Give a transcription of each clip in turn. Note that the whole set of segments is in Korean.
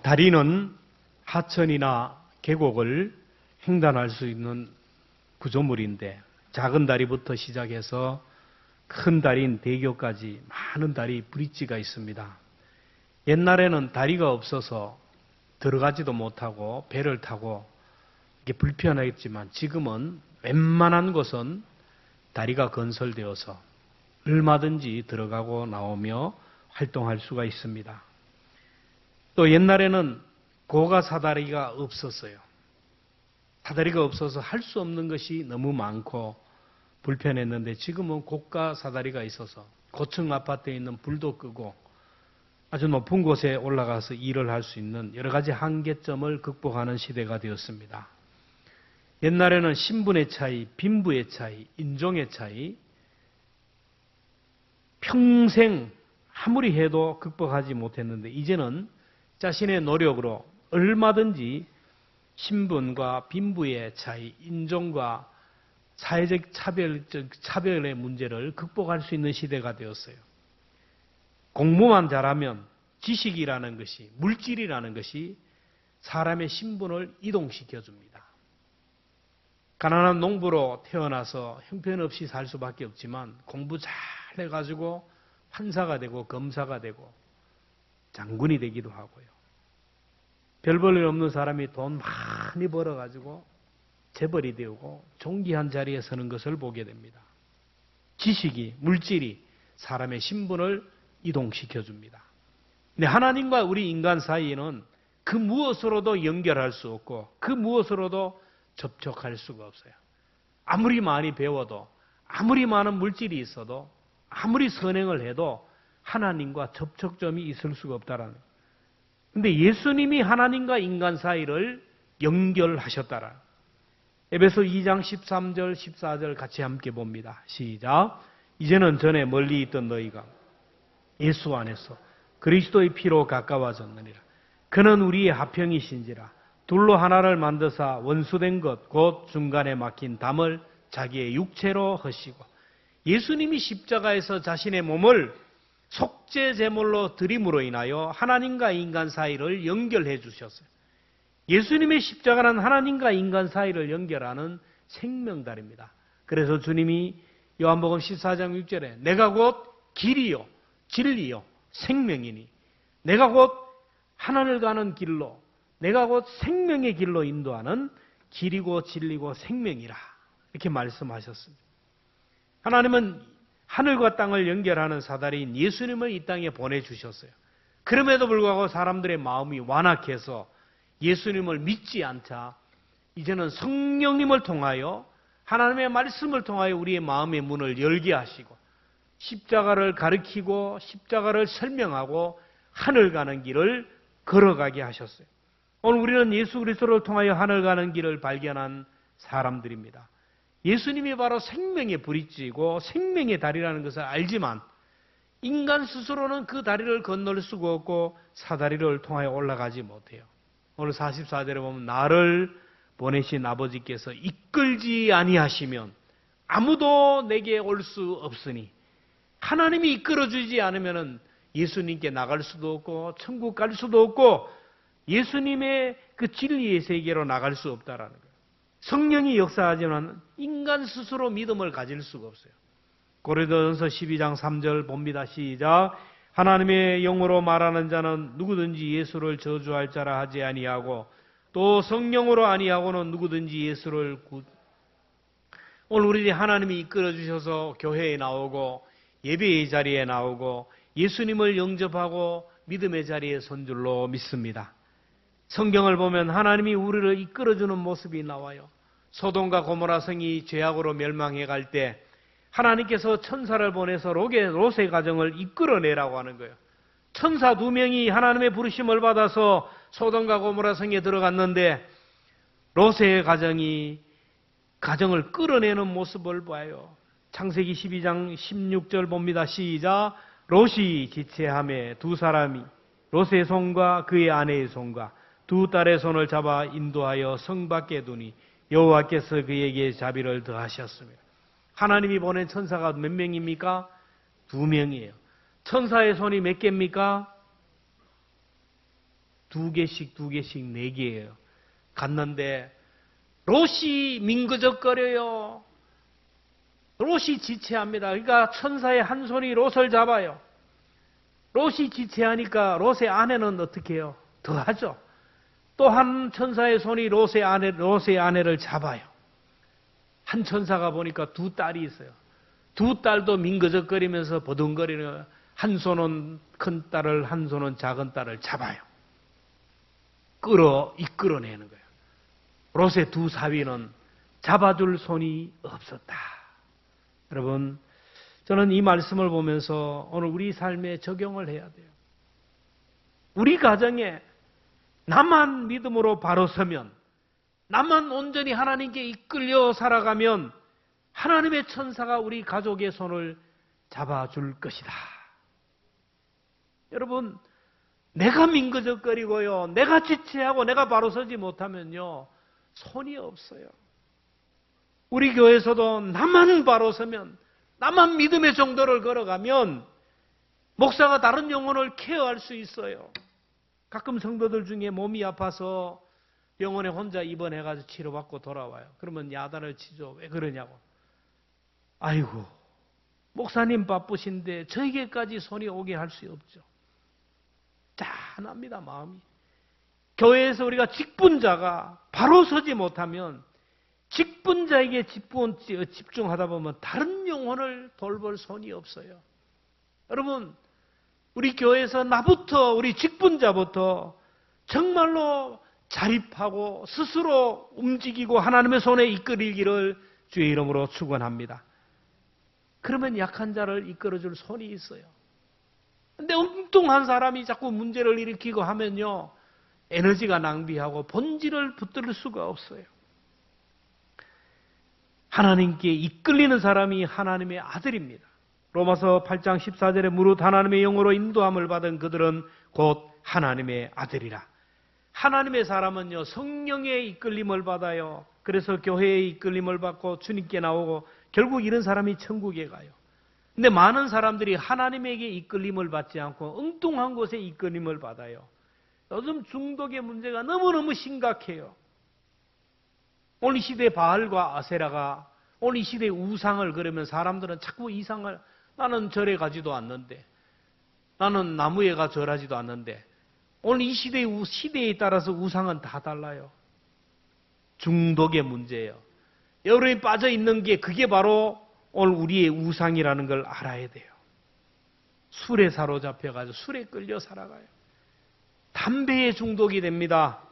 다리는 하천이나 계곡을 횡단할 수 있는 구조물인데 작은 다리부터 시작해서 큰 다리인 대교까지 많은 다리 브릿지가 있습니다. 옛날에는 다리가 없어서 들어가지도 못하고 배를 타고 이게 불편했지만 지금은 웬만한 곳은 다리가 건설되어서 얼마든지 들어가고 나오며 활동할 수가 있습니다. 또 옛날에는 고가 사다리가 없었어요. 사다리가 없어서 할 수 없는 것이 너무 많고 불편했는데 지금은 고가 사다리가 있어서 고층 아파트에 있는 불도 끄고 아주 높은 곳에 올라가서 일을 할 수 있는 여러 가지 한계점을 극복하는 시대가 되었습니다. 옛날에는 신분의 차이, 빈부의 차이, 인종의 차이, 평생 아무리 해도 극복하지 못했는데 이제는 자신의 노력으로 얼마든지 신분과 빈부의 차이, 인종과 사회적 차별의 문제를 극복할 수 있는 시대가 되었어요. 공부만 잘하면 지식이라는 것이, 물질이라는 것이 사람의 신분을 이동시켜줍니다. 가난한 농부로 태어나서 형편없이 살 수밖에 없지만 공부 잘 해가지고 판사가 되고 검사가 되고 장군이 되기도 하고요. 별 볼 일 없는 사람이 돈 많이 벌어가지고 재벌이 되고 존귀한 자리에 서는 것을 보게 됩니다. 지식이, 물질이 사람의 신분을 이동시켜줍니다. 근데 하나님과 우리 인간 사이에는 그 무엇으로도 연결할 수 없고 그 무엇으로도 접촉할 수가 없어요. 아무리 많이 배워도 아무리 많은 물질이 있어도 아무리 선행을 해도 하나님과 접촉점이 있을 수가 없다라는 거예요. 근데 예수님이 하나님과 인간 사이를 연결하셨다라. 에베소 2장 13절 14절 같이 함께 봅니다. 시작. 이제는 전에 멀리 있던 너희가 예수 안에서 그리스도의 피로 가까워졌느니라. 그는 우리의 화평이신지라. 둘로 하나를 만드사 원수된 것 곧 중간에 막힌 담을 자기의 육체로 하시고 예수님이 십자가에서 자신의 몸을 속죄 제물로 드림으로 인하여 하나님과 인간 사이를 연결해 주셨어요. 예수님의 십자가는 하나님과 인간 사이를 연결하는 생명다리입니다. 그래서 주님이 요한복음 14장 6절에 내가 곧 길이요 진리요 생명이니 내가 곧 하늘을 가는 길로 내가 곧 생명의 길로 인도하는 길이고 진리고 생명이라 이렇게 말씀하셨습니다. 하나님은 하늘과 땅을 연결하는 사다리인 예수님을 이 땅에 보내주셨어요. 그럼에도 불구하고 사람들의 마음이 완악해서 예수님을 믿지 않자 이제는 성령님을 통하여 하나님의 말씀을 통하여 우리의 마음의 문을 열게 하시고 십자가를 가르치고 십자가를 설명하고 하늘 가는 길을 걸어가게 하셨어요. 오늘 우리는 예수 그리스도를 통하여 하늘 가는 길을 발견한 사람들입니다. 예수님이 바로 생명의 브릿지이고 생명의 다리라는 것을 알지만 인간 스스로는 그 다리를 건널 수가 없고 사다리를 통하여 올라가지 못해요. 오늘 44절에 보면 나를 보내신 아버지께서 이끌지 아니하시면 아무도 내게 올 수 없으니 하나님이 이끌어주지 않으면 예수님께 나갈 수도 없고 천국 갈 수도 없고 예수님의 그 진리의 세계로 나갈 수 없다라는 거예요. 성령이 역사하지만 인간 스스로 믿음을 가질 수가 없어요. 고린도전서 12장 3절 봅니다. 시작. 하나님의 영으로 말하는 자는 누구든지 예수를 저주할 자라 하지 아니하고 또 성령으로 아니하고는 누구든지 예수를 오늘 우리 하나님이 이끌어 주셔서 교회에 나오고 예배의 자리에 나오고 예수님을 영접하고 믿음의 자리에 선 줄로 믿습니다. 성경을 보면 하나님이 우리를 이끌어주는 모습이 나와요. 소돔과 고모라 성이 죄악으로 멸망해 갈 때 하나님께서 천사를 보내서 롯의 가정을 이끌어내라고 하는 거예요. 천사 2명이 하나님의 부르심을 받아서 소돔과 고모라 성에 들어갔는데 롯의 가정을 끌어내는 모습을 봐요. 창세기 12장 16절 봅니다. 시작. 롯이 지체함에 두 사람이 롯의 손과 그의 아내의 손과 두 딸의 손을 잡아 인도하여 성 밖에 두니 여호와께서 그에게 자비를 더하셨습니다. 하나님이 보낸 천사가 몇 명입니까? 2명이에요. 천사의 손이 몇 개입니까? 두 개씩, 네 개예요. 갔는데 롯이 민그적거려요. 롯이 지체합니다. 그러니까 천사의 한 손이 롯을 잡아요. 롯이 지체하니까 롯의 아내는 어떻게 해요? 더하죠. 또 한 천사의 손이 롯의 아내를 잡아요. 한 천사가 보니까 두 딸이 있어요. 두 딸도 민거적거리면서 버둥거리는, 한 손은 큰 딸을, 한 손은 작은 딸을 잡아요. 이끌어내는 거예요. 롯의 두 사위는 잡아줄 손이 없었다. 여러분, 저는 이 말씀을 보면서 오늘 우리 삶에 적용을 해야 돼요. 우리 가정에 나만 믿음으로 바로 서면, 나만 온전히 하나님께 이끌려 살아가면 하나님의 천사가 우리 가족의 손을 잡아줄 것이다. 여러분, 내가 민거적거리고요, 내가 지체하고 내가 바로 서지 못하면요, 손이 없어요. 우리 교회에서도 나만 바로 서면, 나만 믿음의 정도를 걸어가면 목사가 다른 영혼을 케어할 수 있어요. 가끔 성도들 중에 몸이 아파서 병원에 혼자 입원해가지고 치료받고 돌아와요. 그러면 야단을 치죠. 왜 그러냐고. 아이고, 목사님 바쁘신데 저에게까지 손이 오게 할 수 없죠. 짠합니다, 마음이. 교회에서 우리가 직분자가 바로 서지 못하면 직분자에게 집중하다 보면 다른 영혼을 돌볼 손이 없어요. 여러분, 우리 교회에서 나부터, 우리 직분자부터 정말로 자립하고 스스로 움직이고 하나님의 손에 이끌리기를 주의 이름으로 축원합니다. 그러면 약한 자를 이끌어줄 손이 있어요. 근데 엉뚱한 사람이 자꾸 문제를 일으키고 하면요, 에너지가 낭비하고 본질을 붙들 수가 없어요. 하나님께 이끌리는 사람이 하나님의 아들입니다. 로마서 8장 14절에 무릇 하나님의 영으로 인도함을 받은 그들은 곧 하나님의 아들이라. 하나님의 사람은요, 성령의 이끌림을 받아요. 그래서 교회의 이끌림을 받고 주님께 나오고 결국 이런 사람이 천국에 가요. 근데 많은 사람들이 하나님에게 이끌림을 받지 않고 엉뚱한 곳에 이끌림을 받아요. 요즘 중독의 문제가 너무너무 심각해요. 오늘 시대 바알과 아세라가, 오늘 이 시대의 우상을 그러면 사람들은 자꾸 이상을, 나는 절에 가지도 않는데, 나는 나무에 가 절하지도 않는데, 오늘 이 시대에 따라서 우상은 다 달라요. 중독의 문제예요. 여러분이 빠져 있는 게 그게 바로 오늘 우리의 우상이라는 걸 알아야 돼요. 술에 사로잡혀가지고 술에 끌려 살아가요. 담배에 중독이 됩니다.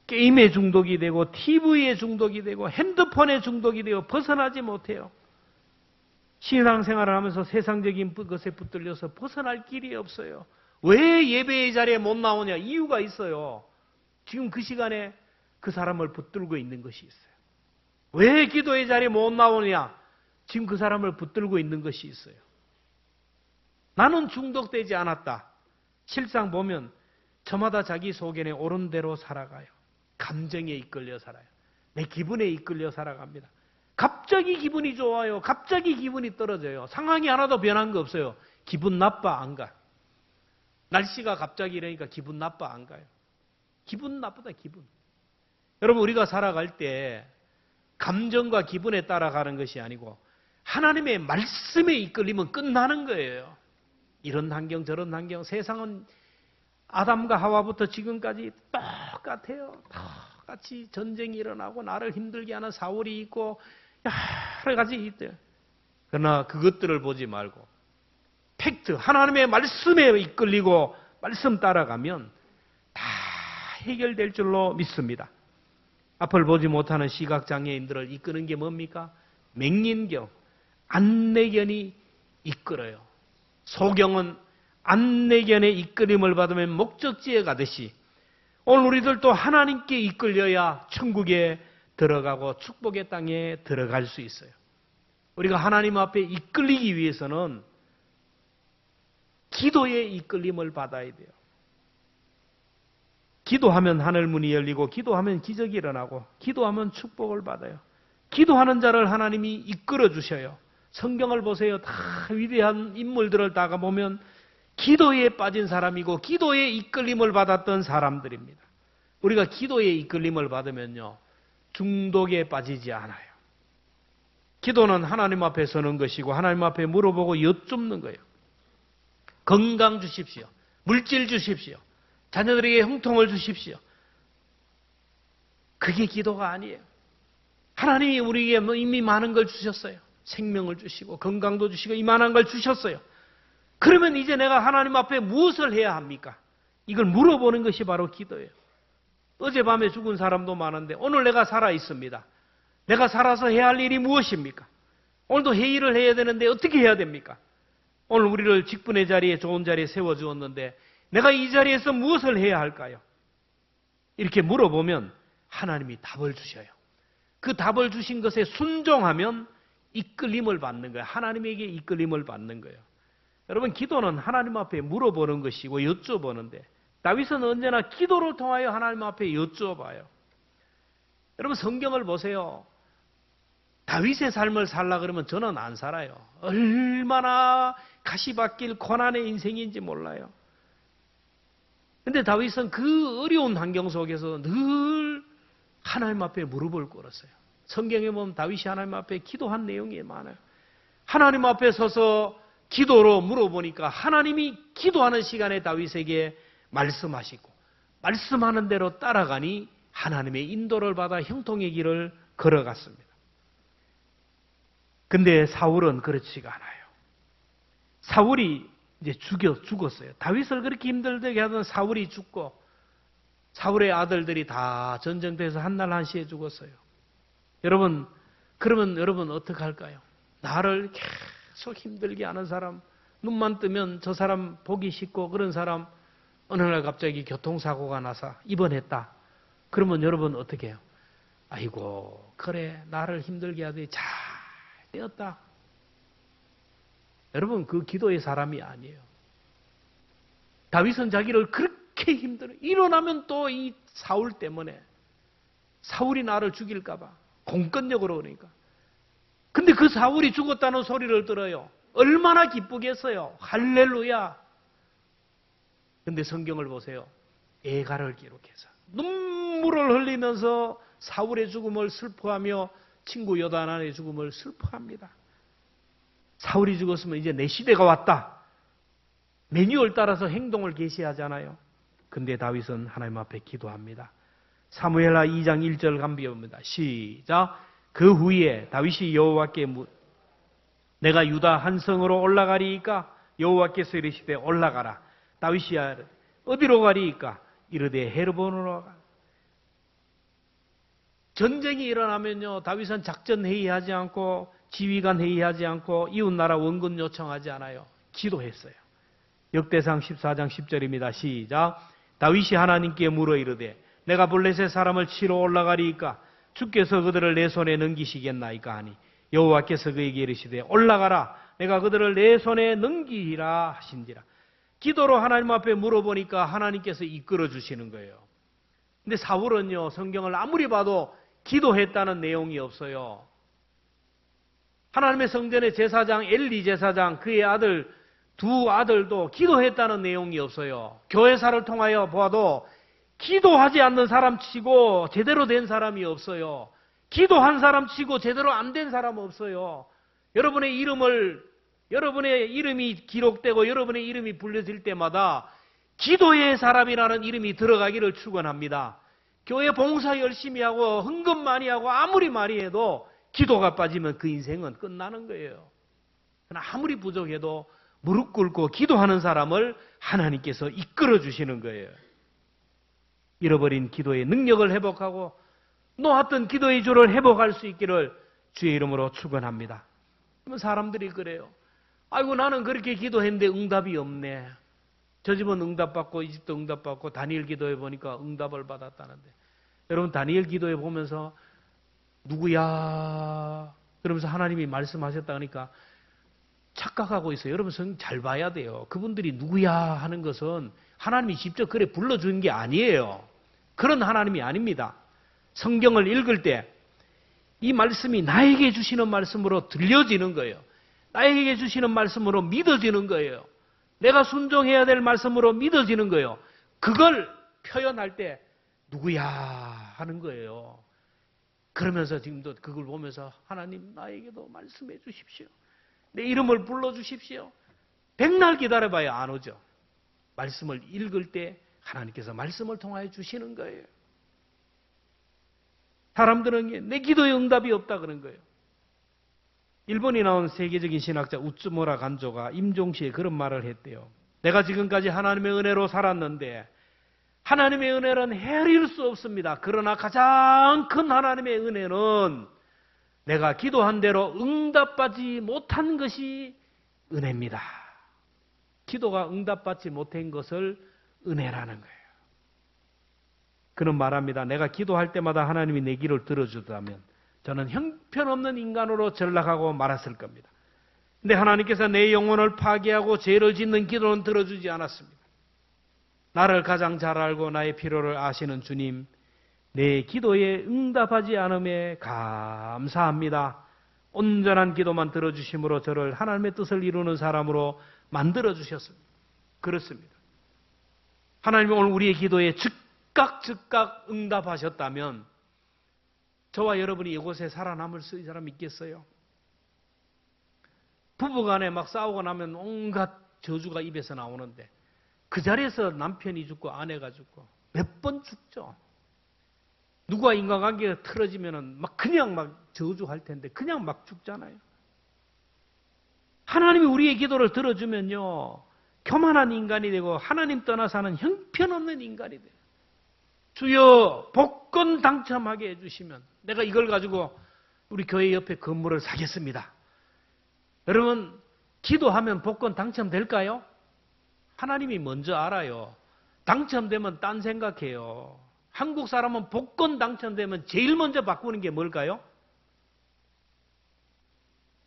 게임에 중독이 되고 TV에 중독이 되고 핸드폰에 중독이 되고 벗어나지 못해요. 신앙생활을 하면서 세상적인 것에 붙들려서 벗어날 길이 없어요. 왜 예배의 자리에 못 나오냐? 이유가 있어요. 지금 그 시간에 그 사람을 붙들고 있는 것이 있어요. 왜 기도의 자리에 못 나오냐? 지금 그 사람을 붙들고 있는 것이 있어요. 나는 중독되지 않았다. 실상 보면 저마다 자기 소견에 옳은 대로 살아가요. 감정에 이끌려 살아요. 내 기분에 이끌려 살아갑니다. 갑자기 기분이 좋아요. 갑자기 기분이 떨어져요. 상황이 하나도 변한 거 없어요. 기분 나빠 안 가. 날씨가 갑자기 이러니까 기분 나빠 안 가요. 기분 나쁘다, 기분. 여러분, 우리가 살아갈 때 감정과 기분에 따라가는 것이 아니고 하나님의 말씀에 이끌리면 끝나는 거예요. 이런 환경 저런 환경, 세상은 아담과 하와부터 지금까지 똑같아요. 똑같이 전쟁이 일어나고 나를 힘들게 하는 사울이 있고 여러 가지 있대요. 그러나 그것들을 보지 말고 팩트, 하나님의 말씀에 이끌리고 말씀 따라가면 다 해결될 줄로 믿습니다. 앞을 보지 못하는 시각장애인들을 이끄는 게 뭡니까? 맹인경, 안내견이 이끌어요. 소경은 안내견의 이끌림을 받으면 목적지에 가듯이 오늘 우리들도 하나님께 이끌려야 천국에 들어가고 축복의 땅에 들어갈 수 있어요. 우리가 하나님 앞에 이끌리기 위해서는 기도의 이끌림을 받아야 돼요. 기도하면 하늘문이 열리고 기도하면 기적이 일어나고 기도하면 축복을 받아요. 기도하는 자를 하나님이 이끌어 주셔요. 성경을 보세요. 다 위대한 인물들을 다가 보면 기도에 빠진 사람이고 기도에 이끌림을 받았던 사람들입니다. 우리가 기도에 이끌림을 받으면요, 중독에 빠지지 않아요. 기도는 하나님 앞에 서는 것이고 하나님 앞에 물어보고 여쭙는 거예요. 건강 주십시오. 물질 주십시오. 자녀들에게 형통을 주십시오. 그게 기도가 아니에요. 하나님이 우리에게 이미 많은 걸 주셨어요. 생명을 주시고 건강도 주시고 이만한 걸 주셨어요. 그러면 이제 내가 하나님 앞에 무엇을 해야 합니까? 이걸 물어보는 것이 바로 기도예요. 어젯밤에 죽은 사람도 많은데 오늘 내가 살아 있습니다. 내가 살아서 해야 할 일이 무엇입니까? 오늘도 회의를 해야 되는데 어떻게 해야 됩니까? 오늘 우리를 직분의 자리에 좋은 자리에 세워주었는데 내가 이 자리에서 무엇을 해야 할까요? 이렇게 물어보면 하나님이 답을 주셔요. 그 답을 주신 것에 순종하면 이끌림을 받는 거예요. 하나님에게 이끌림을 받는 거예요. 여러분, 기도는 하나님 앞에 물어보는 것이고 여쭤보는데 다윗은 언제나 기도를 통하여 하나님 앞에 여쭤봐요. 여러분, 성경을 보세요. 다윗의 삶을 살라 그러면 저는 안 살아요. 얼마나 가시밭길 고난의 인생인지 몰라요. 근데 다윗은 그 어려운 환경 속에서 늘 하나님 앞에 무릎을 꿇었어요. 성경에 보면 다윗이 하나님 앞에 기도한 내용이 많아요. 하나님 앞에 서서 기도로 물어보니까 하나님이 기도하는 시간에 다윗에게 말씀하시고 말씀하는 대로 따라가니 하나님의 인도를 받아 형통의 길을 걸어갔습니다. 근데 사울은 그렇지가 않아요. 사울이 이제 죽었어요. 다윗을 그렇게 힘들게 하던 사울이 죽고 사울의 아들들이 다 전쟁터에서 한날 한시에 죽었어요. 여러분, 그러면 여러분 어떡할까요? 나를 계속 힘들게 하는 사람, 눈만 뜨면 저 사람 보기 싫고 그런 사람 어느 날 갑자기 교통사고가 나서 입원했다. 그러면 여러분 어떻게 해요? 아이고, 그래, 나를 힘들게 하더니 잘 되었다. 여러분, 그 기도의 사람이 아니에요. 다윗은 자기를 그렇게 힘들어요. 일어나면 또 이 사울 때문에 사울이 나를 죽일까 봐 공권력으로 그러니까. 근데 그 사울이 죽었다는 소리를 들어요. 얼마나 기쁘겠어요. 할렐루야. 근데 성경을 보세요. 애가를 기록해서 눈물을 흘리면서 사울의 죽음을 슬퍼하며 친구 요나단의 죽음을 슬퍼합니다. 사울이 죽었으면 이제 내 시대가 왔다. 매뉴얼 따라서 행동을 개시하잖아요. 근데 다윗은 하나님 앞에 기도합니다. 사무엘하 2장 1절 간비옵니다. 시작. 그 후에 다윗이 여호와께 내가 유다 한 성으로 올라가리이까? 여호와께서 이르시되 올라가라. 다윗이 어디로 가리이까? 이르되 헤르본으로 가. 전쟁이 일어나면요, 다윗은 작전 회의하지 않고 지휘관 회의하지 않고 이웃나라 원군 요청하지 않아요. 기도했어요. 역대상 14장 10절입니다. 시작. 다윗이 하나님께 물어 이르되 내가 블레셋 사람을 치러 올라가리이까? 주께서 그들을 내 손에 넘기시겠나이까 하니 여호와께서 그에게 이르시되 올라가라. 내가 그들을 내 손에 넘기리라 하신지라. 기도로 하나님 앞에 물어보니까 하나님께서 이끌어 주시는 거예요. 근데 사울은요, 성경을 아무리 봐도 기도했다는 내용이 없어요. 하나님의 성전의 제사장 엘리 제사장 그의 아들 두 아들도 기도했다는 내용이 없어요. 교회사를 통하여 보아도 기도하지 않는 사람 치고 제대로 된 사람이 없어요. 기도한 사람 치고 제대로 안 된 사람 없어요. 여러분의 이름이 기록되고 여러분의 이름이 불려질 때마다 기도의 사람이라는 이름이 들어가기를 축원합니다. 교회 봉사 열심히 하고 헌금 많이 하고 아무리 많이 해도 기도가 빠지면 그 인생은 끝나는 거예요. 그러나 아무리 부족해도 무릎 꿇고 기도하는 사람을 하나님께서 이끌어 주시는 거예요. 잃어버린 기도의 능력을 회복하고 놓았던 기도의 줄을 회복할 수 있기를 주의 이름으로 축원합니다. 그러면 사람들이 그래요. 아이고, 나는 그렇게 기도했는데 응답이 없네. 저 집은 응답받고 이 집도 응답받고 다니엘 기도해 보니까 응답을 받았다는데. 여러분, 다니엘 기도해 보면서 누구야? 그러면서 하나님이 말씀하셨다 하니까 착각하고 있어요. 여러분, 성경 잘 봐야 돼요. 그분들이 누구야 하는 것은 하나님이 직접 그래 불러주는 게 아니에요. 그런 하나님이 아닙니다. 성경을 읽을 때 이 말씀이 나에게 주시는 말씀으로 들려지는 거예요. 나에게 주시는 말씀으로 믿어지는 거예요. 내가 순종해야 될 말씀으로 믿어지는 거예요. 그걸 표현할 때 누구야 하는 거예요. 그러면서 지금도 그걸 보면서 하나님 나에게도 말씀해 주십시오. 내 이름을 불러주십시오. 백날 기다려봐야 안 오죠. 말씀을 읽을 때 하나님께서 말씀을 통하여 주시는 거예요. 사람들은 내 기도에 응답이 없다 그런 거예요. 일본에 나온 세계적인 신학자 우츠무라 간조가 임종시에 그런 말을 했대요. 내가 지금까지 하나님의 은혜로 살았는데 하나님의 은혜는 헤아릴 수 없습니다. 그러나 가장 큰 하나님의 은혜는 내가 기도한 대로 응답받지 못한 것이 은혜입니다. 기도가 응답받지 못한 것을 은혜라는 거예요. 그는 말합니다. 내가 기도할 때마다 하나님이 내 기도를 들어주다면 저는 형편없는 인간으로 전락하고 말았을 겁니다. 근데 하나님께서 내 영혼을 파괴하고 죄를 짓는 기도는 들어주지 않았습니다. 나를 가장 잘 알고 나의 필요를 아시는 주님, 내 기도에 응답하지 않음에 감사합니다. 온전한 기도만 들어주심으로 저를 하나님의 뜻을 이루는 사람으로 만들어주셨습니다. 그렇습니다. 하나님이 오늘 우리의 기도에 즉각 응답하셨다면 저와 여러분이 이곳에 살아남을 수 있는 사람 있겠어요? 부부간에 막 싸우고 나면 온갖 저주가 입에서 나오는데 그 자리에서 남편이 죽고 아내가 죽고 몇 번 죽죠. 누가 인간관계가 틀어지면은 막 그냥 막 저주할 텐데 그냥 막 죽잖아요. 하나님이 우리의 기도를 들어주면요, 교만한 인간이 되고 하나님 떠나 사는 형편없는 인간이 돼요. 주여 복권 당첨하게 해주시면 내가 이걸 가지고 우리 교회 옆에 건물을 사겠습니다. 여러분, 기도하면 복권 당첨될까요? 하나님이 먼저 알아요. 당첨되면 딴 생각해요. 한국 사람은 복권 당첨되면 제일 먼저 바꾸는 게 뭘까요?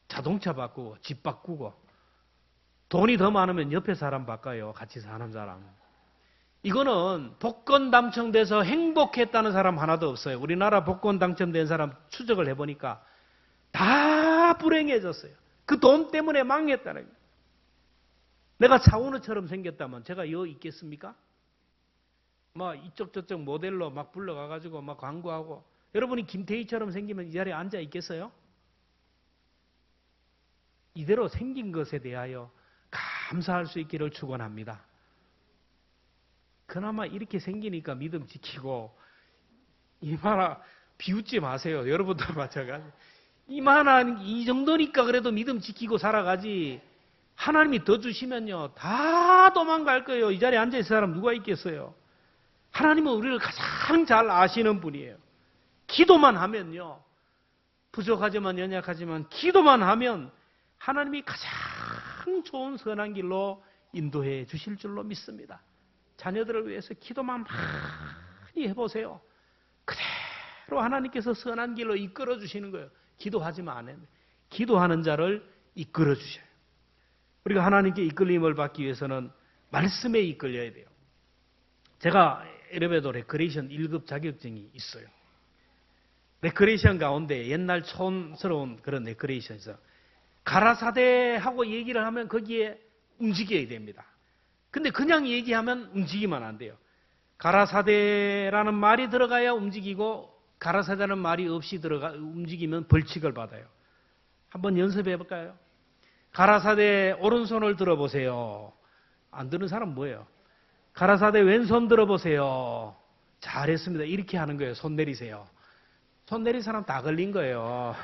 자동차 바꾸고 집 바꾸고 돈이 더 많으면 옆에 사람 바꿔요. 같이 사는 사람. 이거는 복권 당첨돼서 행복했다는 사람 하나도 없어요. 우리나라 복권 당첨된 사람 추적을 해보니까 다 불행해졌어요. 그 돈 때문에 망했다는 거예요. 내가 차은우처럼 생겼다면 제가 여기 있겠습니까? 막 이쪽 저쪽 모델로 막 불러가가지고 막 광고하고, 여러분이 김태희처럼 생기면 이 자리에 앉아 있겠어요? 이대로 생긴 것에 대하여 감사할 수 있기를 축원합니다. 그나마 이렇게 생기니까 믿음 지키고, 이만한 비웃지 마세요. 여러분도 마찬가지. 이만한 이 정도니까 그래도 믿음 지키고 살아가지. 하나님이 더 주시면요 다 도망갈 거예요. 이 자리에 앉아있을 사람 누가 있겠어요? 하나님은 우리를 가장 잘 아시는 분이에요. 기도만 하면요, 부족하지만 연약하지만 기도만 하면 하나님이 가장 좋은 선한 길로 인도해 주실 줄로 믿습니다. 자녀들을 위해서 기도만 많이 해보세요. 그대로 하나님께서 선한 길로 이끌어 주시는 거예요. 기도하지만 안 해요. 기도하는 자를 이끌어 주셔요. 우리가 하나님께 이끌림을 받기 위해서는 말씀에 이끌려야 돼요. 제가 엘리베이터 레크레이션 1급 자격증이 있어요. 레크레이션 가운데 옛날 촌스러운 그런 레크레이션에서 가라사대하고 얘기를 하면 거기에 움직여야 됩니다. 근데 그냥 얘기하면 움직이면 안 돼요. 가라사대라는 말이 들어가야 움직이고, 가라사대라는 말이 없이 움직이면 벌칙을 받아요. 한번 연습해 볼까요? 가라사대 오른손을 들어보세요. 안 드는 사람 뭐예요? 가라사대 왼손 들어보세요. 잘했습니다. 이렇게 하는 거예요. 손 내리세요. 손 내린 사람 다 걸린 거예요.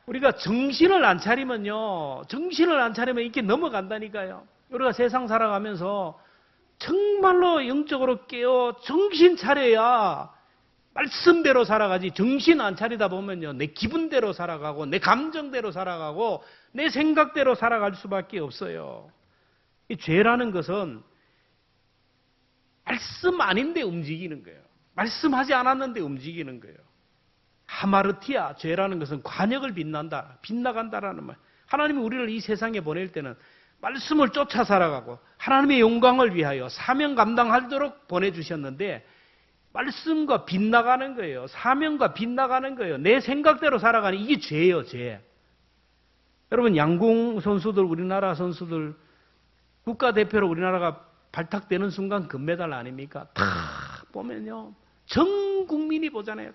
우리가 정신을 안 차리면요, 정신을 안 차리면 이렇게 넘어간다니까요. 우리가 세상 살아가면서 정말로 영적으로 깨어 정신 차려야 말씀대로 살아가지, 정신 안 차리다 보면요 내 기분대로 살아가고 내 감정대로 살아가고 내 생각대로 살아갈 수밖에 없어요. 이 죄라는 것은 말씀 아닌데 움직이는 거예요. 말씀하지 않았는데 움직이는 거예요. 하마르티아, 죄라는 것은 관역을 빗나간다라는 말. 하나님이 우리를 이 세상에 보낼 때는 말씀을 쫓아 살아가고 하나님의 영광을 위하여 사명 감당하도록 보내주셨는데, 말씀과 빗나가는 거예요. 사명과 빗나가는 거예요. 내 생각대로 살아가는, 이게 죄예요, 죄. 여러분, 양궁 선수들, 우리나라 선수들, 국가대표로 우리나라가 발탁되는 순간 금메달 아닙니까? 다 보면요. 전 국민이 보잖아요.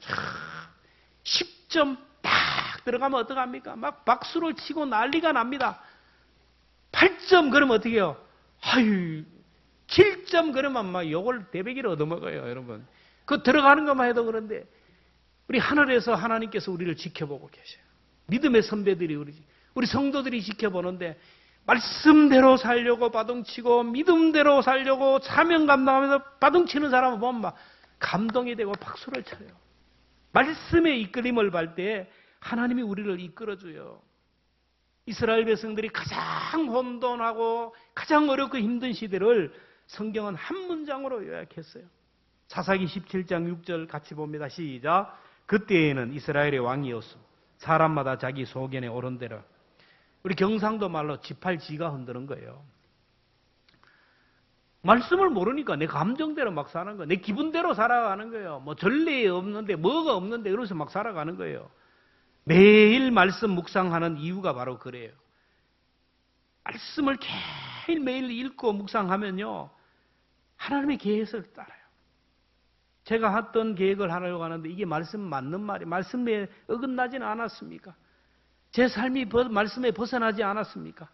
10점 딱 들어가면 어떡합니까? 막 박수를 치고 난리가 납니다. 8점 그러면 어떻게 해요? 아유, 7점 그러면 막 요걸 대배기를 얻어먹어요, 여러분. 그 들어가는 것만 해도 그런데 우리 하늘에서 하나님께서 우리를 지켜보고 계셔요. 믿음의 선배들이 우리 성도들이 지켜보는데 말씀대로 살려고 바둥치고 믿음대로 살려고 사명 감당하면서 바둥치는 사람을 보면 막 감동이 되고 박수를 쳐요. 말씀의 이끌림을 받을 때 하나님이 우리를 이끌어줘요. 이스라엘 백성들이 가장 혼돈하고 가장 어렵고 힘든 시대를 성경은 한 문장으로 요약했어요. 사사기 17장 6절 같이 봅니다. 시작. 그때에는 이스라엘의 왕이었어. 사람마다 자기 소견에 오른 대로. 우리 경상도 말로 지팔지가 흔드는 거예요. 말씀을 모르니까 내 감정대로 막 사는 거예요. 내 기분대로 살아가는 거예요. 뭐 전례 없는데 뭐가 없는데 이러면서 막 살아가는 거예요. 매일 말씀 묵상하는 이유가 바로 그래요. 말씀을 매일 읽고 묵상하면요. 하나님의 계획을 따라요. 제가 했던 계획을 하려고 하는데 이게 말씀 맞는 말이 말씀에 어긋나지는 않았습니까? 제 삶이 말씀에 벗어나지 않았습니까?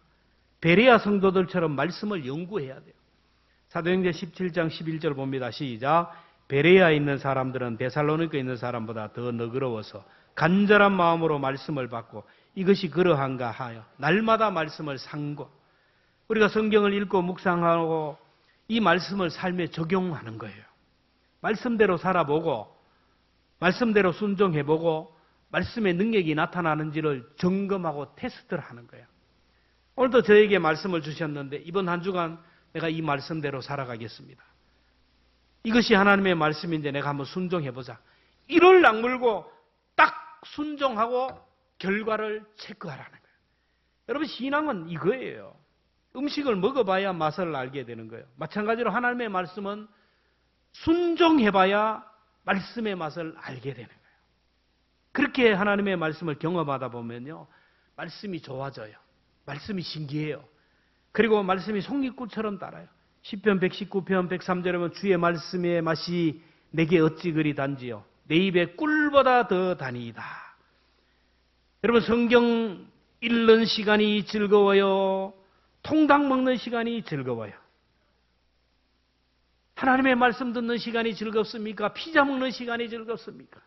베레아 성도들처럼 말씀을 연구해야 돼요. 사도행전 17장 11절 봅니다. 시작. 베레아에 있는 사람들은 데살로니가에 있는 사람보다 더 너그러워서 간절한 마음으로 말씀을 받고 이것이 그러한가 하여 날마다 말씀을 상고 우리가 성경을 읽고 묵상하고 이 말씀을 삶에 적용하는 거예요. 말씀대로 살아보고 말씀대로 순종해보고 말씀의 능력이 나타나는지를 점검하고 테스트를 하는 거예요. 오늘도 저에게 말씀을 주셨는데 이번 한 주간 내가 이 말씀대로 살아가겠습니다. 이것이 하나님의 말씀인데 내가 한번 순종해보자. 이를 악물고 딱 순종하고 결과를 체크하라는 거예요. 여러분 신앙은 이거예요. 음식을 먹어봐야 맛을 알게 되는 거예요. 마찬가지로 하나님의 말씀은 순종해봐야 말씀의 맛을 알게 되는 거예요. 그렇게 하나님의 말씀을 경험하다 보면요. 말씀이 좋아져요. 말씀이 신기해요. 그리고 말씀이 송이꿀처럼 달아요. 시편 119편 103절에 보면 주의 말씀의 맛이 내게 어찌 그리 단지요. 내 입에 꿀보다 더 다니이다. 여러분 성경 읽는 시간이 즐거워요. 통닭 먹는 시간이 즐거워요. 하나님의 말씀 듣는 시간이 즐겁습니까? 피자 먹는 시간이 즐겁습니까?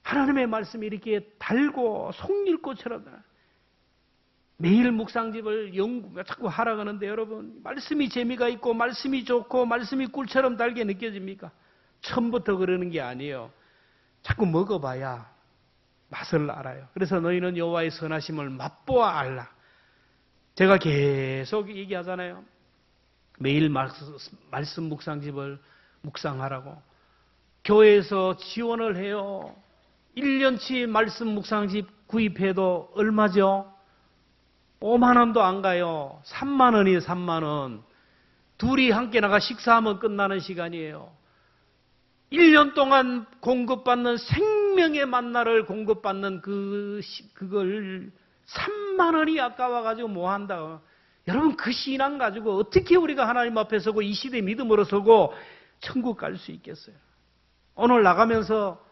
하나님의 말씀이 이렇게 달고 송일꽃처럼 매일 묵상집을 자꾸 하라고 하는데 여러분 말씀이 재미가 있고 말씀이 좋고 말씀이 꿀처럼 달게 느껴집니까? 처음부터 그러는 게 아니에요. 자꾸 먹어봐야 맛을 알아요. 그래서 너희는 여호와의 선하심을 맛보아 알라. 제가 계속 얘기하잖아요. 매일 말씀 묵상집을 묵상하라고. 교회에서 지원을 해요. 1년치 말씀 묵상집 구입해도 얼마죠? 5만 원도 안 가요. 3만 원이에요. 3만 원. 둘이 함께 나가 식사하면 끝나는 시간이에요. 1년 동안 공급받는 생명의 만나를 공급받는 그걸 3만 원이 아까워가지고 뭐 한다고. 여러분 그 신앙 가지고 어떻게 우리가 하나님 앞에 서고 이 시대 믿음으로 서고 천국 갈 수 있겠어요? 오늘 나가면서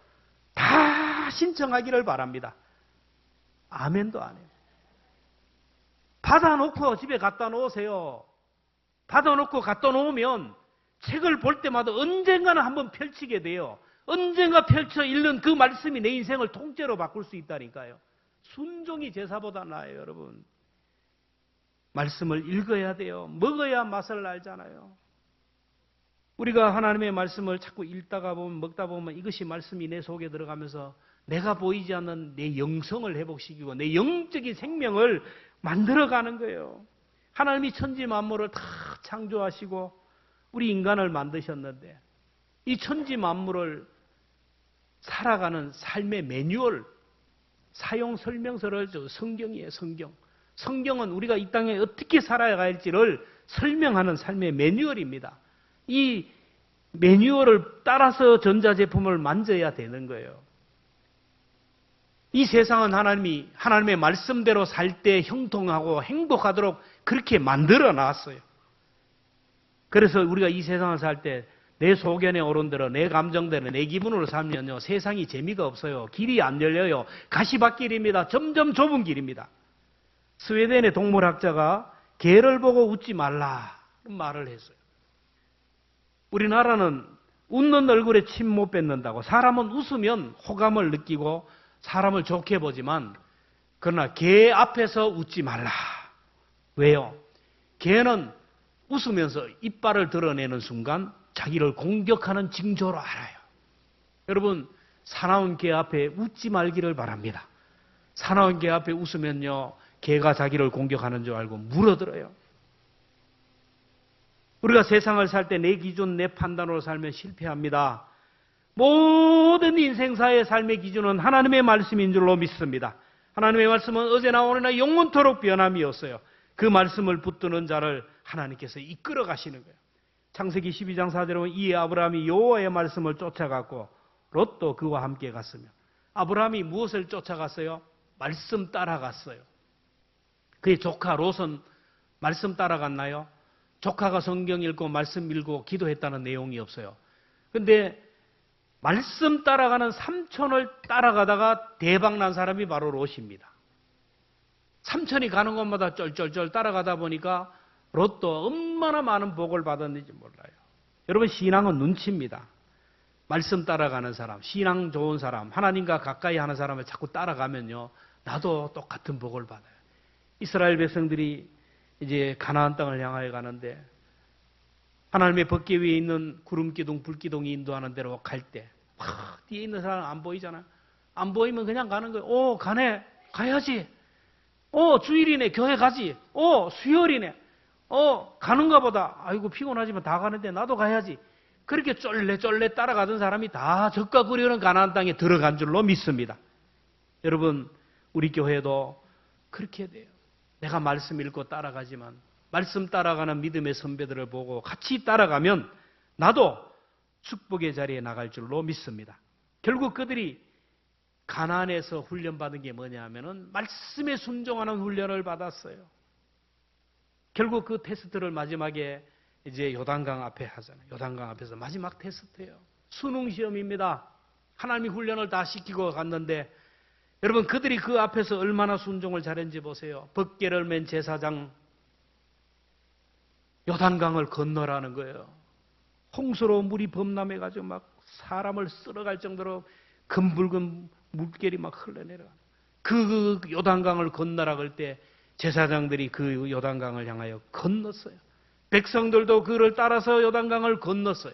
다 신청하기를 바랍니다. 아멘도 안 해요. 받아놓고 집에 갖다 놓으세요. 받아놓고 갖다 놓으면 책을 볼 때마다 언젠가는 한번 펼치게 돼요. 언젠가 펼쳐 읽는 그 말씀이 내 인생을 통째로 바꿀 수 있다니까요. 순종이 제사보다 나아요, 여러분. 말씀을 읽어야 돼요. 먹어야 맛을 알잖아요. 우리가 하나님의 말씀을 자꾸 읽다가 보면 먹다 보면 이것이 말씀이 내 속에 들어가면서 내가 보이지 않는 내 영성을 회복시키고 내 영적인 생명을 만들어가는 거예요. 하나님이 천지 만물을 다 창조하시고 우리 인간을 만드셨는데 이 천지 만물을 살아가는 삶의 매뉴얼, 사용 설명서를 성경이에요. 성경은 우리가 이 땅에 어떻게 살아야 할지를 설명하는 삶의 매뉴얼입니다. 이 매뉴얼을 따라서 전자제품을 만져야 되는 거예요. 이 세상은 하나님이 하나님의 말씀대로 살 때 형통하고 행복하도록 그렇게 만들어 놨어요. 그래서 우리가 이 세상을 살 때 내 소견에 오른 대로 내 감정대로 내 기분으로 살면요, 세상이 재미가 없어요. 길이 안 열려요. 가시밭길입니다. 점점 좁은 길입니다. 스웨덴의 동물학자가 개를 보고 웃지 말라 말을 했어요. 우리나라는 웃는 얼굴에 침 못 뱉는다고, 사람은 웃으면 호감을 느끼고 사람을 좋게 보지만, 그러나 개 앞에서 웃지 말라. 왜요? 개는 웃으면서 이빨을 드러내는 순간 자기를 공격하는 징조로 알아요. 여러분, 사나운 개 앞에 웃지 말기를 바랍니다. 사나운 개 앞에 웃으면요, 개가 자기를 공격하는 줄 알고 물어들어요. 우리가 세상을 살 때 내 기준, 내 판단으로 살면 실패합니다. 모든 인생사의 삶의 기준은 하나님의 말씀인 줄로 믿습니다. 하나님의 말씀은 어제나 오늘나 영원토록 변함이 없어요. 그 말씀을 붙드는 자를 하나님께서 이끌어 가시는 거예요. 창세기 12장 4절에 보면 이에 아브라함이 여호와의 말씀을 쫓아갔고 롯도 그와 함께 갔으며, 아브라함이 무엇을 쫓아갔어요? 말씀 따라갔어요. 그의 조카 롯은 말씀 따라갔나요? 조카가 성경 읽고 말씀 읽고 기도했다는 내용이 없어요. 그런데 말씀 따라가는 삼촌을 따라가다가 대박난 사람이 바로 롯입니다. 삼촌이 가는 곳마다 쫄쫄쫄 따라가다 보니까 롯도 얼마나 많은 복을 받았는지 몰라요. 여러분, 신앙은 눈치입니다. 말씀 따라가는 사람, 신앙 좋은 사람, 하나님과 가까이 하는 사람을 자꾸 따라가면요, 나도 똑같은 복을 받아요. 이스라엘 백성들이 이제 가나안 땅을 향하여 가는데 하나님의 법궤 위에 있는 구름기둥, 불기둥이 인도하는 대로 갈 때 뒤에 있는 사람 안 보이잖아요. 안 보이면 그냥 가는 거예요. 오, 가네. 가야지. 주일이네. 교회 가지. 수요일이네. 가는가 보다. 아이고, 피곤하지만 다 가는데 나도 가야지. 그렇게 쫄래쫄래 따라가던 사람이 다 적과 그리는 가나안 땅에 들어간 줄로 믿습니다. 여러분, 우리 교회도 그렇게 돼요. 내가 말씀 읽고 따라가지만 말씀 따라가는 믿음의 선배들을 보고 같이 따라가면 나도 축복의 자리에 나갈 줄로 믿습니다. 결국 그들이 가나안에서 훈련받은 게 뭐냐 하면은 말씀에 순종하는 훈련을 받았어요. 결국 그 테스트를 마지막에 이제 요단강 앞에 하잖아요. 요단강 앞에서 마지막 테스트예요. 수능 시험입니다. 하나님이 훈련을 다 시키고 갔는데 여러분, 그들이 그 앞에서 얼마나 순종을 잘했는지 보세요. 법궤를 맨 제사장 요단강을 건너라는 거예요. 홍수로 물이 범람해가지고 막 사람을 쓸어갈 정도로 검붉은 물결이 막 흘러내려가는, 그 요단강을 건너라 그럴 때 제사장들이 그 요단강을 향하여 건넜어요. 백성들도 그를 따라서 요단강을 건넜어요.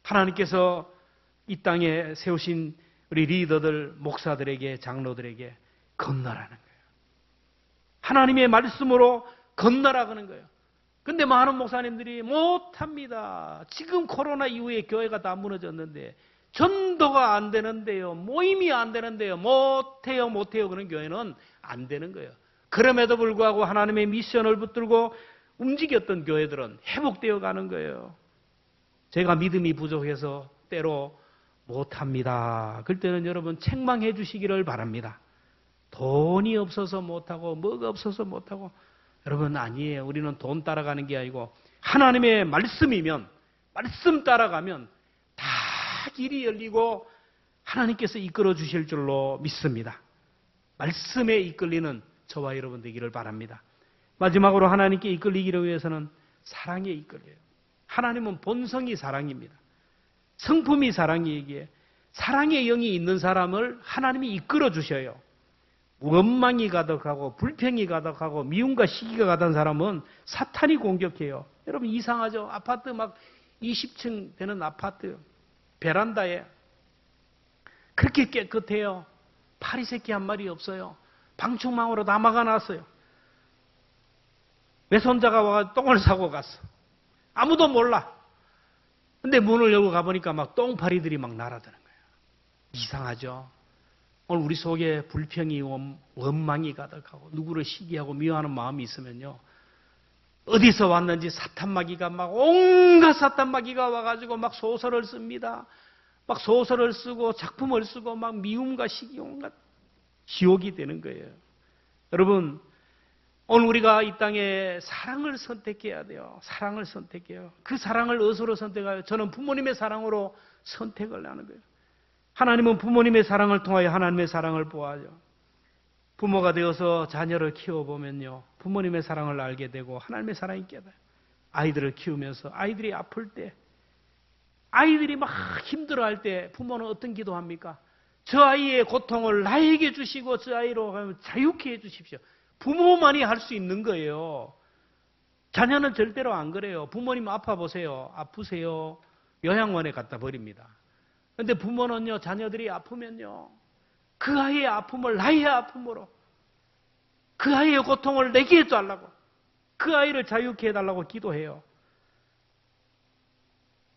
하나님께서 이 땅에 세우신 우리 리더들, 목사들에게, 장로들에게 건너라는 거예요. 하나님의 말씀으로 건너라 그러는 거예요. 근데 많은 목사님들이 못합니다. 지금 코로나 이후에 교회가 다 무너졌는데 전도가 안 되는데요. 모임이 안 되는데요. 못해요. 그런 교회는 안 되는 거예요. 그럼에도 불구하고 하나님의 미션을 붙들고 움직였던 교회들은 회복되어 가는 거예요. 제가 믿음이 부족해서 때로 못합니다. 그럴 때는 여러분 책망해 주시기를 바랍니다. 돈이 없어서 못하고 뭐가 없어서 못하고, 여러분 아니에요. 우리는 돈 따라가는 게 아니고 하나님의 말씀이면, 말씀 따라가면 다 길이 열리고 하나님께서 이끌어 주실 줄로 믿습니다. 말씀에 이끌리는 저와 여러분 되기를 바랍니다. 마지막으로 하나님께 이끌리기를 위해서는 사랑에 이끌려요. 하나님은 본성이 사랑입니다. 성품이 사랑이기에 사랑의 영이 있는 사람을 하나님이 이끌어 주셔요. 원망이 가득하고 불평이 가득하고 미움과 시기가 가득한 사람은 사탄이 공격해요. 여러분 이상하죠? 아파트 막 20층 되는 아파트 베란다에 그렇게 깨끗해요. 파리 새끼 한 마리 없어요. 방충망으로 다 막아놨어요. 외손자가 와서 똥을 싸고 갔어. 아무도 몰라. 근데 문을 열고 가보니까 막 똥파리들이 막 날아드는 거예요. 이상하죠? 오늘 우리 속에 불평이, 원망이 가득하고 누구를 시기하고 미워하는 마음이 있으면요, 어디서 왔는지 사탄마귀가 막 온갖 사탄마귀가 와가지고 막 소설을 씁니다. 막 소설을 쓰고 작품을 쓰고 막 미움과 시기 온갖 지옥이 되는 거예요. 여러분, 오늘 우리가 이 땅에 사랑을 선택해야 돼요. 사랑을 선택해요. 그 사랑을 어디로 선택해요? 저는 부모님의 사랑으로 선택을 하는 거예요. 하나님은 부모님의 사랑을 통하여 하나님의 사랑을 보아요. 부모가 되어서 자녀를 키워보면요, 부모님의 사랑을 알게 되고 하나님의 사랑이 깨달아요. 아이들을 키우면서 아이들이 아플 때, 아이들이 막 힘들어할 때 부모는 어떤 기도합니까? 저 아이의 고통을 나에게 주시고 저 아이로 자유케 해 주십시오. 부모만이 할 수 있는 거예요. 자녀는 절대로 안 그래요. 부모님 아파 보세요. 아프세요. 요양원에 갖다 버립니다. 그런데 부모는요, 자녀들이 아프면요, 그 아이의 아픔을 나의 아픔으로, 그 아이의 고통을 내게 해달라고, 그 아이를 자유케 해달라고 기도해요.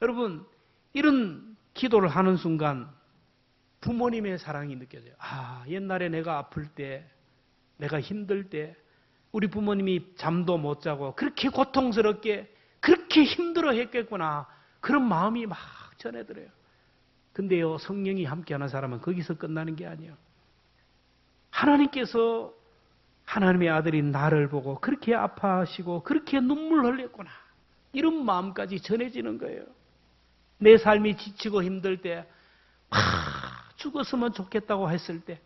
여러분, 이런 기도를 하는 순간 부모님의 사랑이 느껴져요. 아, 옛날에 내가 아플 때, 내가 힘들 때 우리 부모님이 잠도 못 자고 그렇게 고통스럽게 그렇게 힘들어 했겠구나. 그런 마음이 막 전해들어요. 근데요, 성령이 함께하는 사람은 거기서 끝나는 게 아니에요. 하나님께서 하나님의 아들인 나를 보고 그렇게 아파하시고 그렇게 눈물 흘렸구나. 이런 마음까지 전해지는 거예요. 내 삶이 지치고 힘들 때 죽었으면 좋겠다고 했을 때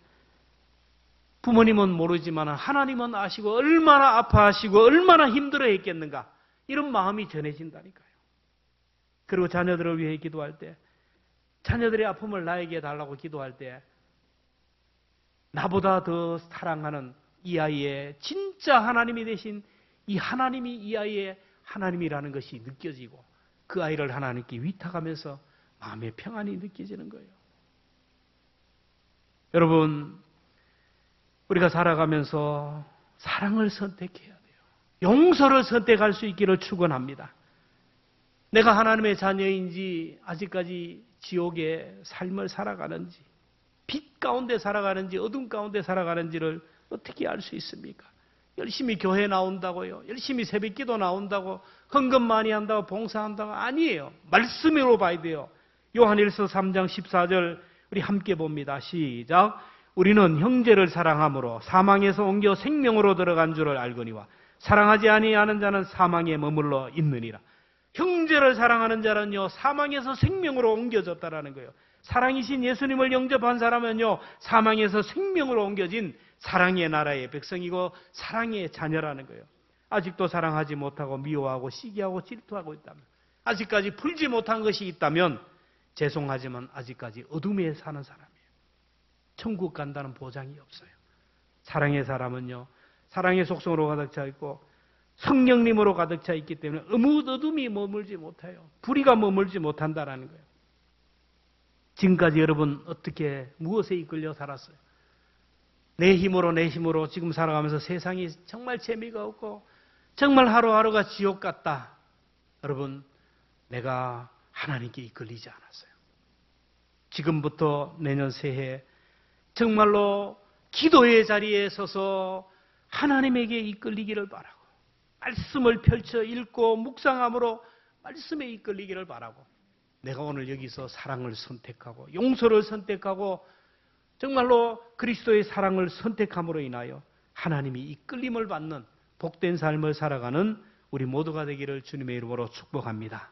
부모님은 모르지만 하나님은 아시고 얼마나 아파하시고 얼마나 힘들어 했겠는가. 이런 마음이 전해진다니까요. 그리고 자녀들을 위해 기도할 때, 자녀들의 아픔을 나에게 달라고 기도할 때, 나보다 더 사랑하는 이 아이의 진짜 하나님이 되신 이 하나님이 이 아이의 하나님이라는 것이 느껴지고 그 아이를 하나님께 위탁하면서 마음의 평안이 느껴지는 거예요. 여러분, 우리가 살아가면서 사랑을 선택해야 돼요. 용서를 선택할 수 있기를 축원합니다. 내가 하나님의 자녀인지 아직까지 지옥의 삶을 살아가는지, 빛 가운데 살아가는지 어둠 가운데 살아가는지를 어떻게 알 수 있습니까? 열심히 교회 나온다고요, 열심히 새벽기도 나온다고, 헌금 많이 한다고, 봉사한다고, 아니에요. 말씀으로 봐야 돼요. 요한일서 3장 14절 우리 함께 봅니다. 시작. 우리는 형제를 사랑함으로 사망에서 옮겨 생명으로 들어간 줄을 알거니와 사랑하지 아니하는 자는 사망에 머물러 있느니라. 형제를 사랑하는 자는요, 사망에서 생명으로 옮겨졌다라는 거예요. 사랑이신 예수님을 영접한 사람은요, 사망에서 생명으로 옮겨진 사랑의 나라의 백성이고 사랑의 자녀라는 거예요. 아직도 사랑하지 못하고 미워하고 시기하고 질투하고 있다면, 아직까지 풀지 못한 것이 있다면 죄송하지만 아직까지 어둠에 사는 사람이에요. 천국 간다는 보장이 없어요. 사랑의 사람은요, 사랑의 속성으로 가득 차 있고 성령님으로 가득 차 있기 때문에 어둠이 머물지 못해요. 불의가 머물지 못한다라는 거예요. 지금까지 여러분 어떻게 무엇에 이끌려 살았어요? 내 힘으로 지금 살아가면서 세상이 정말 재미가 없고 정말 하루하루가 지옥 같다. 여러분, 내가 하나님께 이끌리지 않았어요. 지금부터 내년 새해 정말로 기도의 자리에 서서 하나님에게 이끌리기를 바라고, 말씀을 펼쳐 읽고 묵상함으로 말씀에 이끌리기를 바라고, 내가 오늘 여기서 사랑을 선택하고 용서를 선택하고 정말로 그리스도의 사랑을 선택함으로 인하여 하나님이 이끌림을 받는 복된 삶을 살아가는 우리 모두가 되기를 주님의 이름으로 축복합니다.